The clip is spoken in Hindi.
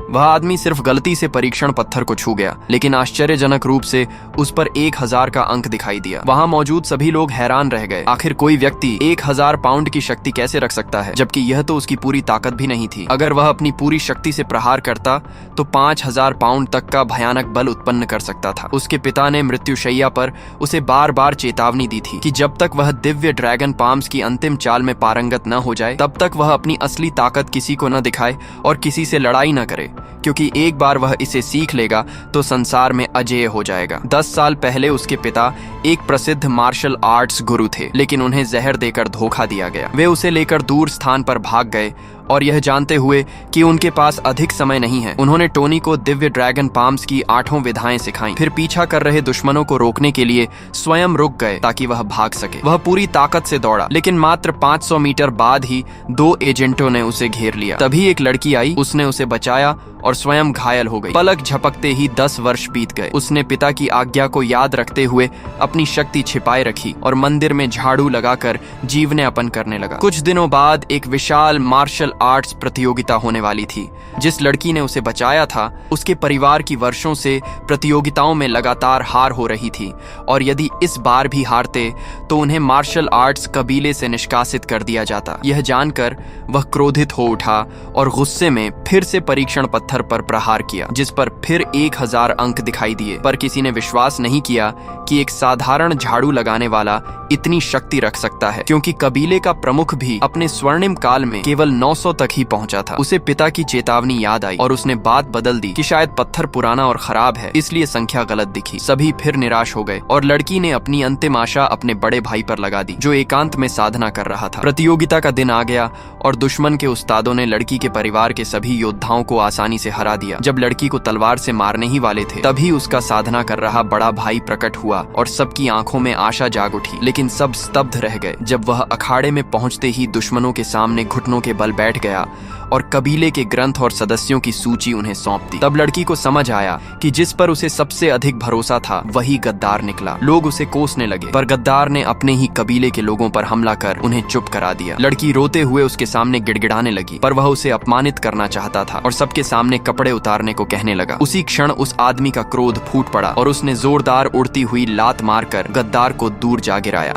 वह आदमी सिर्फ गलती से परीक्षण पत्थर को छू गया, लेकिन आश्चर्यजनक रूप से उस पर 1000 का अंक दिखाई दिया। वहां मौजूद सभी लोग हैरान रह गए। आखिर कोई व्यक्ति 1000 पाउंड की शक्ति कैसे रख सकता है, जबकि यह तो उसकी पूरी ताकत भी नहीं थी। अगर वह अपनी पूरी शक्ति से प्रहार करता तो 5000 पाउंड तक का भयानक बल उत्पन्न कर सकता था। उसके पिता ने मृत्युशैया पर उसे बार बार चेतावनी दी थी कि जब तक वह दिव्य ड्रैगन पाम्स की अंतिम चाल में पारंगत न हो जाए, तब तक वह अपनी असली ताकत किसी को न दिखाए और किसी से लड़ाई न करे, क्योंकि एक बार वह इसे सीख लेगा तो संसार में अजेय हो जाएगा। 10 साल पहले उसके पिता एक प्रसिद्ध मार्शल आर्ट्स गुरु थे, लेकिन उन्हें जहर देकर धोखा दिया गया। वे उसे लेकर दूर स्थान पर भाग गए और यह जानते हुए कि उनके पास अधिक समय नहीं है, उन्होंने टोनी को दिव्य ड्रैगन पाम्स की 8 विधाएं सिखाईं। फिर पीछा कर रहे दुश्मनों को रोकने के लिए स्वयं रुक गए ताकि वह भाग सके। वह पूरी ताकत से दौड़ा, लेकिन मात्र 500 मीटर बाद ही 2 एजेंटों ने उसे घेर लिया। तभी एक लड़की आई, उसने उसे बचाया और स्वयं घायल हो गई। पलक झपकते ही 10 वर्ष बीत गए। उसने पिता की आज्ञा को याद रखते हुए अपनी शक्ति छिपाए रखी और मंदिर में झाड़ू लगाकर जीवनयापन करने लगा। कुछ दिनों बाद एक विशाल मार्शल आर्ट्स प्रतियोगिता होने वाली थी। जिस लड़की ने उसे बचाया था, उसके परिवार की वर्षों से प्रतियोगिताओं में लगातार हार हो रही थी, और यदि इस बार भी हारते तो उन्हें मार्शल आर्ट्स कबीले से निष्कासित कर दिया जाता। यह जानकर वह क्रोधित हो उठा और गुस्से में फिर से परीक्षण पत्थर पर प्रहार किया, जिस पर फिर 1000 अंक दिखाई दिए। पर किसी ने विश्वास नहीं किया कि एक साधारण झाड़ू लगाने वाला इतनी शक्ति रख सकता है, क्योंकि कबीले का प्रमुख भी अपने स्वर्णिम काल में केवल 900 तक ही पहुंचा था। उसे पिता की चेतावनी याद आई और उसने बात बदल दी कि शायद पत्थर पुराना और खराब है, इसलिए संख्या गलत दिखी। सभी फिर निराश हो गए और लड़की ने अपनी अंतिम आशा अपने बड़े भाई पर लगा दी, जो एकांत में साधना कर रहा था। प्रतियोगिता का दिन आ गया और दुश्मन के उस्तादों ने लड़की के परिवार के सभी योद्धाओं को आसानी से हरा दिया। जब लड़की को तलवार से मारने ही वाले थे, तभी उसका साधना कर रहा बड़ा भाई प्रकट हुआ और सबकी आंखों में आशा जाग उठी। लेकिन सब स्तब्ध रह गए जब वह अखाड़े में पहुंचते ही दुश्मनों के सामने घुटनों के बल बैठ गया और कबीले के ग्रंथ और सदस्यों की सूची उन्हें सौंप दी। तब लड़की को समझ आया कि जिस पर उसे सबसे अधिक भरोसा था वही गद्दार निकला। लोग उसे कोसने लगे, पर गद्दार ने अपने ही कबीले के लोगों पर हमला कर उन्हें चुप करा दिया। लड़की रोते हुए उसके सामने गिड़गिड़ाने लगी, पर वह उसे अपमानित करना चाहता था और सबके सामने कपड़े उतारने को कहने लगा। उसी क्षण उस आदमी का क्रोध फूट पड़ा और उसने जोरदार उड़ती हुई लात मारकर गद्दार को दूर जा गिराया।